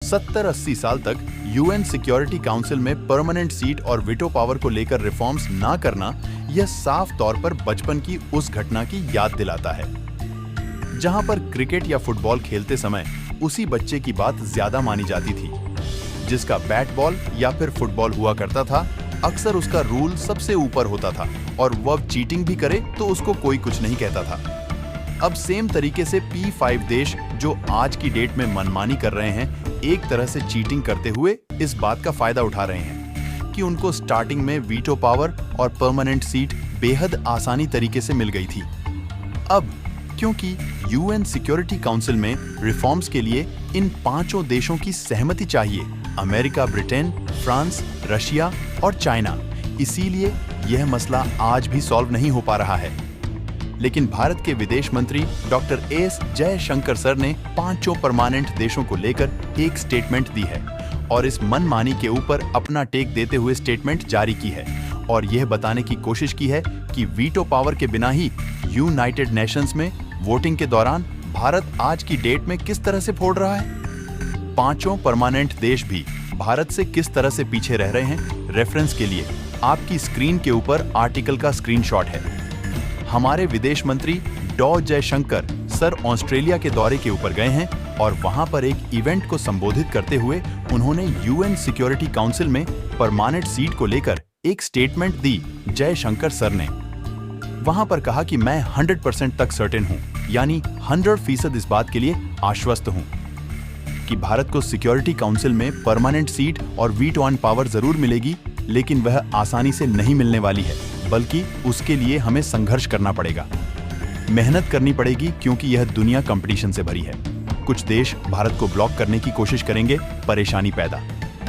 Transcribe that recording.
70-80 साल तक UN security council में परमानेंट सीट और वीटो पावर को लेकर रिफॉर्म्स ना करना, यह साफ तौर पर बचपन की उस घटना की याद दिलाता है जहां पर क्रिकेट या फुटबॉल खेलते समय उसी बच्चे की बात ज्यादा मानी जाती थी, जिसका बैट बॉल या फिर फुटबॉल हुआ करता था। अक्सर उसका रूल सबसे ऊपर होता था और वह चीटिंग भी करे तो उसको कोई कुछ नहीं कहता था। अब सेम तरीके से P5 देश जो आज की डेट में मनमानी कर रहे हैं, एक तरह से चीटिंग करते हुए इस बात का फायदा उठा रहे हैं कि उनको स्टार्टिंग में वीटो पावर और परमानेंट सीट बेहद आसानी तरीके से मिल गई थी। अब क्योंकि यूएन सिक्योरिटी काउंसिल में रिफॉर्म्स के लिए इन 5 देशों की सहमति चाहिए, अमेरिका, ब्रिटेन, फ्रांस, रशिया और चाइना, इसीलिए यह मसला आज भी सॉल्व नहीं हो पा रहा है। लेकिन भारत के विदेश मंत्री डॉक्टर एस जयशंकर सर ने 5 परमानेंट देशों को लेकर एक स्टेटमेंट दी है और इस मनमानी के ऊपर अपना टेक देते हुए स्टेटमेंट जारी की है और यह बताने की कोशिश की है कि वीटो पावर के बिना ही यूनाइटेड नेशंस में वोटिंग के दौरान भारत आज की डेट में किस तरह से फोड़ रहा है। 5 परमानेंट देश भी भारत से किस तरह से पीछे रह रहे हैं, रेफरेंस के लिए आपकी स्क्रीन के ऊपर आर्टिकल का स्क्रीनशॉट है। हमारे विदेश मंत्री डॉ जयशंकर सर ऑस्ट्रेलिया के दौरे के ऊपर गए हैं और वहां पर एक इवेंट को संबोधित करते हुए उन्होंने यूएन सिक्योरिटी काउंसिल में परमानेंट सीट को लेकर एक स्टेटमेंट दी। जयशंकर सर ने वहां पर कहा कि मैं 100% तक सर्टेन हूं, यानी 100% इस बात के लिए आश्वस्त हूं कि भारत को सिक्योरिटी काउंसिल में परमानेंट सीट और वीटो ऑन पावर जरूर मिलेगी, लेकिन वह आसानी से नहीं मिलने वाली है, बल्कि उसके लिए हमें संघर्ष करना पड़ेगा, मेहनत करनी पड़ेगी, क्योंकि यह दुनिया कंपटीशन से भरी है। कुछ देश भारत को ब्लॉक करने की कोशिश करेंगे, परेशानी पैदा।